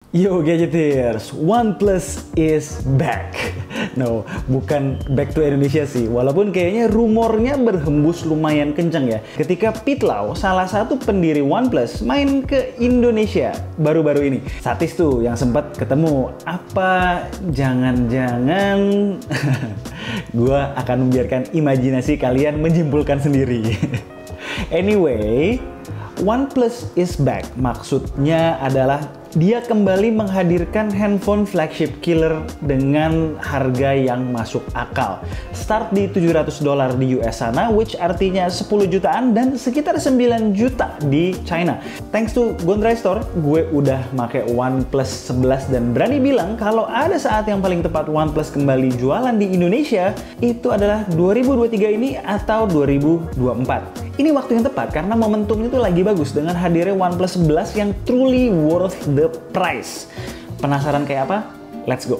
Yo Gadgeters, OnePlus is back. No, bukan back to Indonesia sih. Walaupun kayaknya rumornya berhembus lumayan kenceng ya. Ketika Pete Lau, salah satu pendiri OnePlus, main ke Indonesia baru-baru ini. Satis tuh yang sempat ketemu. Apa jangan-jangan gua akan membiarkan imajinasi kalian menyimpulkan sendiri. Anyway, OnePlus is back. Maksudnya adalah dia kembali menghadirkan handphone flagship killer dengan harga yang masuk akal. Start di $700 di US sana, which artinya 10 jutaan dan sekitar 9 juta di China. Thanks to Gondrai Store, gue udah pakai OnePlus 11 dan berani bilang kalau ada saat yang paling tepat OnePlus kembali jualan di Indonesia, itu adalah 2023 ini atau 2024. Ini waktu yang tepat karena momentumnya itu lagi bagus dengan hadirnya OnePlus 11 yang truly worth the price. Penasaran kayak apa? Let's go!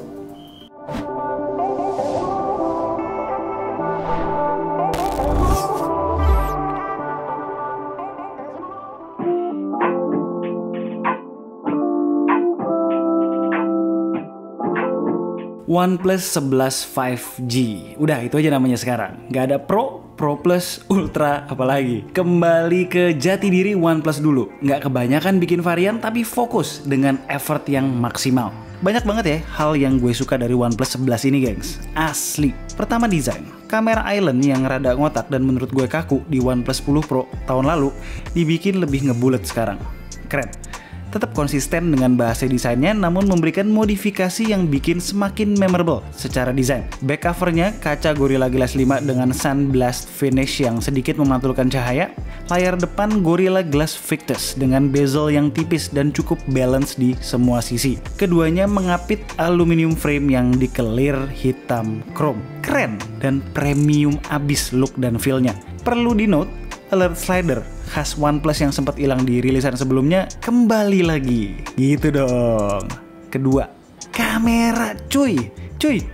OnePlus 11 5G. Udah, itu aja namanya sekarang. Nggak ada Pro, Pro Plus, Ultra, apalagi. Kembali ke jati diri OnePlus dulu. Nggak kebanyakan bikin varian, tapi fokus dengan effort yang maksimal. Banyak banget ya hal yang gue suka dari OnePlus 11 ini, gengs. Asli. Pertama, desain. Kamera island yang rada ngotak dan menurut gue kaku di OnePlus 10 Pro tahun lalu dibikin lebih ngebulet sekarang. Keren. Tetap konsisten dengan bahasa desainnya namun memberikan modifikasi yang bikin semakin memorable secara desain. Back covernya kaca Gorilla Glass 5 dengan Sunblast finish yang sedikit memantulkan cahaya. Layar depan Gorilla Glass Victus dengan bezel yang tipis dan cukup balance di semua sisi. Keduanya mengapit aluminium frame yang dikelir hitam chrome. Keren dan premium abis look dan feel-nya. Perlu di note, alert slider khas OnePlus yang sempat hilang di rilisan sebelumnya kembali lagi. Gitu dong. Kedua, kamera cuy.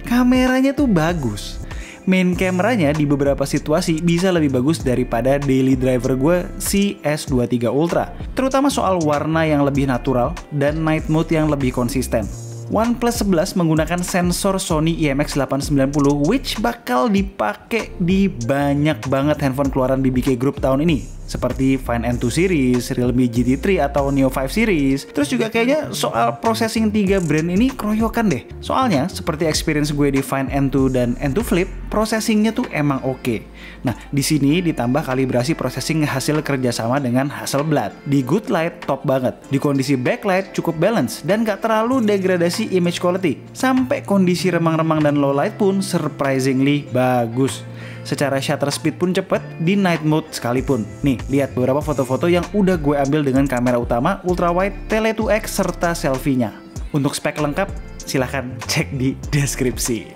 Kameranya tuh bagus. Main kameranya di beberapa situasi bisa lebih bagus daripada daily driver gue si S23 Ultra. Terutama soal warna yang lebih natural dan night mode yang lebih konsisten. OnePlus 11 menggunakan sensor Sony IMX890 which bakal dipakai di banyak banget handphone keluaran BBK Group tahun ini. Seperti Find N2 series, Realme GT3 atau Neo 5 series. Terus juga kayaknya soal processing 3 brand ini keroyokan deh. Soalnya seperti experience gue di Find N2 dan N2 Flip, processingnya tuh emang oke. Nah, di sini ditambah kalibrasi processing hasil kerjasama dengan Hasselblad. Di good light top banget. Di kondisi backlight cukup balance dan gak terlalu degradasi image quality. Sampai kondisi remang-remang dan low light pun surprisingly bagus. Secara shutter speed pun cepet di night mode sekalipun. Nih, lihat beberapa foto-foto yang udah gue ambil dengan kamera utama, ultra wide, tele 2x, serta selfie-nya. Untuk spek lengkap, silahkan cek di deskripsi.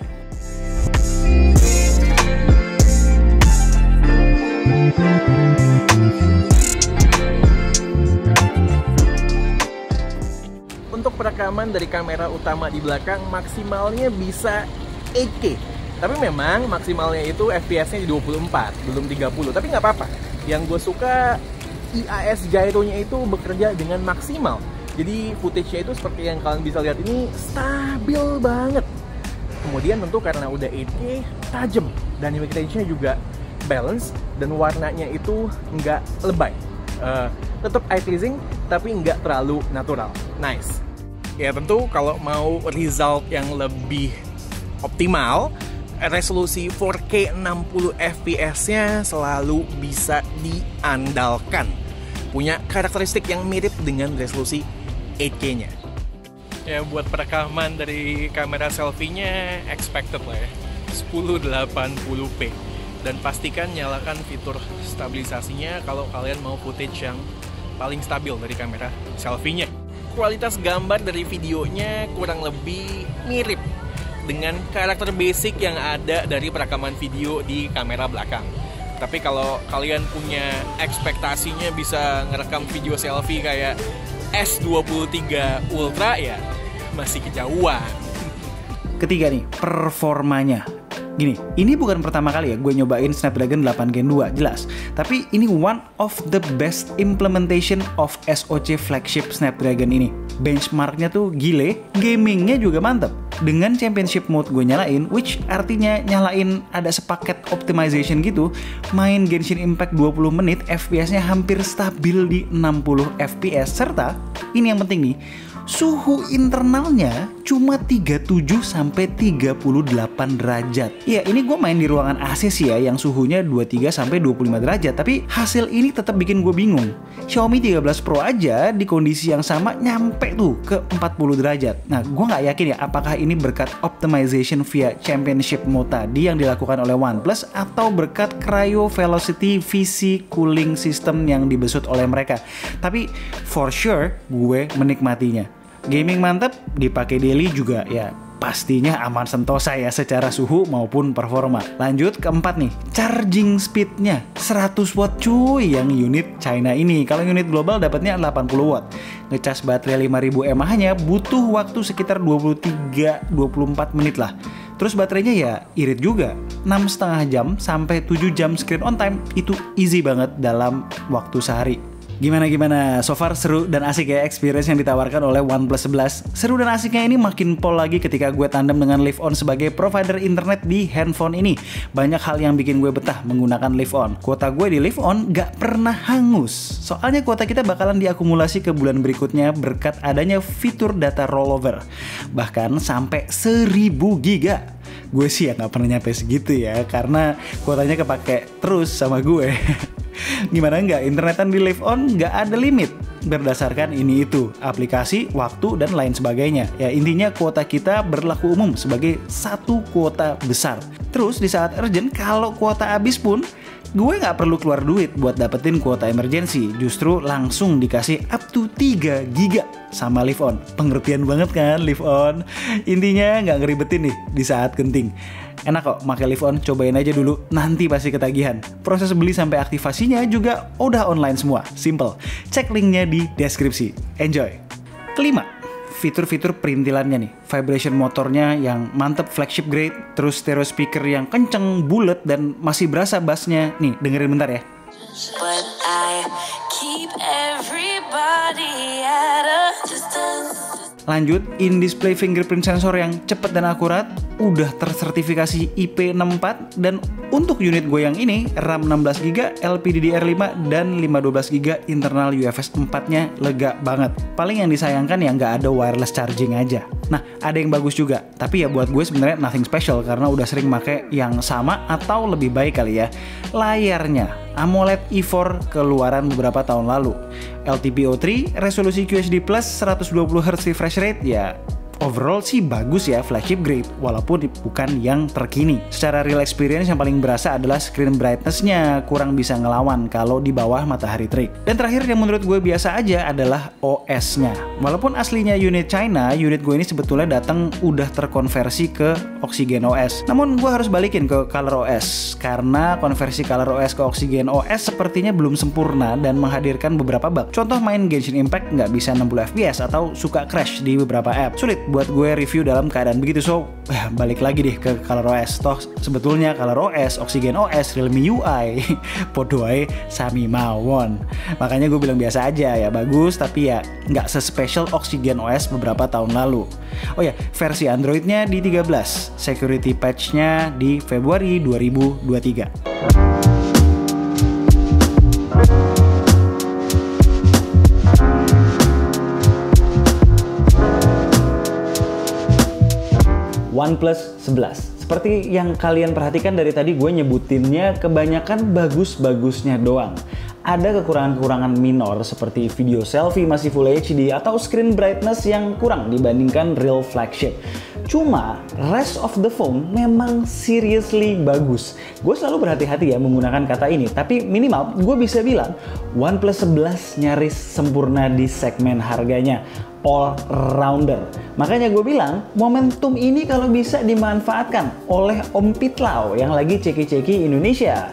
Untuk perekaman dari kamera utama di belakang maksimalnya bisa 8K. Tapi memang maksimalnya itu FPS-nya di 24, belum 30. Tapi nggak apa-apa. Yang gue suka IAS gyro-nya itu bekerja dengan maksimal. Jadi footage-nya itu seperti yang kalian bisa lihat ini stabil banget. Kemudian tentu karena udah 8K, tajam. Dynamic range-nya juga balance dan warnanya itu nggak lebay. Tetap eye pleasing, tapi nggak terlalu natural. Nice. Ya tentu kalau mau result yang lebih optimal, resolusi 4K 60 fps-nya selalu bisa diandalkan. Punya karakteristik yang mirip dengan resolusi 8K-nya. Ya buat perekaman dari kamera selfie-nya expected lah ya, 1080p. Dan pastikan nyalakan fitur stabilisasinya kalau kalian mau footage yang paling stabil dari kamera selfie-nya. Kualitas gambar dari videonya kurang lebih mirip dengan karakter basic yang ada dari perekaman video di kamera belakang. Tapi kalau kalian punya ekspektasinya bisa ngerekam video selfie kayak S23 Ultra, ya masih kejauhan. Ketiga nih, performanya. Gini, ini bukan pertama kali ya gue nyobain Snapdragon 8 Gen 2, jelas. Tapi ini one of the best implementation of SoC flagship Snapdragon ini. Benchmarknya tuh gile, gamingnya juga mantep. Dengan championship mode gue nyalain, which artinya nyalain ada sepaket optimization gitu, main Genshin Impact 20 menit, FPS-nya hampir stabil di 60 FPS. Serta, ini yang penting nih, suhu internalnya cuma 37-38 derajat. Ya, ini gue main di ruangan AC sih ya, yang suhunya 23-25 derajat. Tapi hasil ini tetap bikin gue bingung. Xiaomi 13 Pro aja di kondisi yang sama nyampe tuh ke 40 derajat. Nah, gue nggak yakin ya apakah ini berkat optimization via championship mode tadi yang dilakukan oleh OnePlus atau berkat Cryo Velocity VC cooling system yang dibesut oleh mereka. Tapi for sure gue menikmatinya. Gaming mantep, dipakai daily juga ya pastinya aman sentosa ya secara suhu maupun performa. Lanjut keempat nih, charging speednya 100 watt cuy yang unit China ini. Kalau unit global dapatnya 80 watt. Ngecas baterai 5000 mAh-nya butuh waktu sekitar 23-24 menit lah. Terus baterainya ya irit juga, 6,5 jam sampai 7 jam screen on time itu easy banget dalam waktu sehari. Gimana? So far seru dan asik ya experience yang ditawarkan oleh OnePlus 11. Seru dan asiknya ini makin pol lagi ketika gue tandem dengan Live On sebagai provider internet di handphone ini. Banyak hal yang bikin gue betah menggunakan Live On. Kuota gue di Live On gak pernah hangus. Soalnya kuota kita bakalan diakumulasi ke bulan berikutnya berkat adanya fitur data rollover. Bahkan sampai 1000 giga. Gue sih ya gak pernah nyampe segitu ya, karena kuotanya kepake terus sama gue. Gimana nggak, internetan di Live On nggak ada limit berdasarkan ini itu, aplikasi, waktu, dan lain sebagainya. Ya intinya kuota kita berlaku umum sebagai satu kuota besar. Terus di saat urgent, kalau kuota habis pun gue nggak perlu keluar duit buat dapetin kuota emergency. Justru langsung dikasih up to 3 giga sama Live On. Pengertian banget kan Live On. Intinya nggak ngeribetin nih di saat genting. Enak kok pakai Live On, cobain aja dulu, nanti pasti ketagihan. Proses beli sampai aktivasinya juga udah online semua, simple. Cek linknya di deskripsi. Enjoy. Kelima, fitur-fitur perintilannya nih. Vibration motornya yang mantep, flagship grade, terus stereo speaker yang kenceng, bulet, dan masih berasa bassnya. Nih, dengerin bentar ya. But I keep everybody at a distance. Lanjut, in-display fingerprint sensor yang cepet dan akurat, udah tersertifikasi IP64, dan untuk unit gue yang ini, RAM 16GB, LPDDR5, dan 512GB internal UFS 4-nya lega banget. Paling yang disayangkan ya nggak ada wireless charging aja. Nah, ada yang bagus juga, tapi ya buat gue sebenarnya nothing special karena udah sering make yang sama atau lebih baik kali ya. Layarnya AMOLED E4 keluaran beberapa tahun lalu. LTPO3, resolusi QHD+, 120Hz refresh rate, ya overall sih bagus ya, flagship grade, walaupun bukan yang terkini. Secara real experience yang paling berasa adalah screen brightness-nya kurang bisa ngelawan kalau di bawah matahari terik. Dan terakhir yang menurut gue biasa aja adalah OS-nya. Walaupun aslinya unit China, unit gue ini sebetulnya datang udah terkonversi ke Oxygen OS. Namun gue harus balikin ke Color OS, karena konversi Color OS ke Oxygen OS sepertinya belum sempurna dan menghadirkan beberapa bug. Contoh main Genshin Impact nggak bisa 60 FPS atau suka crash di beberapa app. Sulit buat gue review dalam keadaan begitu, so balik lagi deh ke Color OS. Toh sebetulnya Color OS, Oxygen OS, Realme UI podoai sami mawon. Makanya gue bilang biasa aja ya, bagus tapi ya nggak se-special Oxygen OS beberapa tahun lalu. Oh ya, versi Androidnya di 13, security patch-nya di Februari 2023. OnePlus 11. Seperti yang kalian perhatikan dari tadi, gue nyebutinnya kebanyakan bagus-bagusnya doang. Ada kekurangan-kekurangan minor seperti video selfie masih Full HD atau screen brightness yang kurang dibandingkan real flagship. Cuma rest of the phone memang seriously bagus. Gue selalu berhati-hati ya menggunakan kata ini, tapi minimal gue bisa bilang OnePlus 11 nyaris sempurna di segmen harganya. All-rounder. Makanya gue bilang momentum ini kalau bisa dimanfaatkan oleh Om Pitlau yang lagi ceki-ceki Indonesia,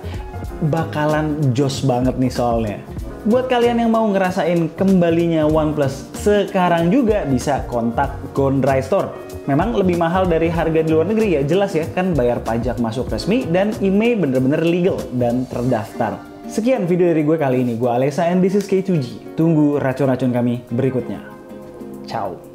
bakalan jos banget nih soalnya. Buat kalian yang mau ngerasain kembalinya OnePlus sekarang juga bisa kontak Gondry Store. Memang lebih mahal dari harga di luar negeri ya, jelas ya, kan bayar pajak masuk resmi dan IMEI bener-bener legal dan terdaftar. Sekian video dari gue kali ini, gue Alessa and this is K2G. Tunggu racun-racun kami berikutnya. Ciao.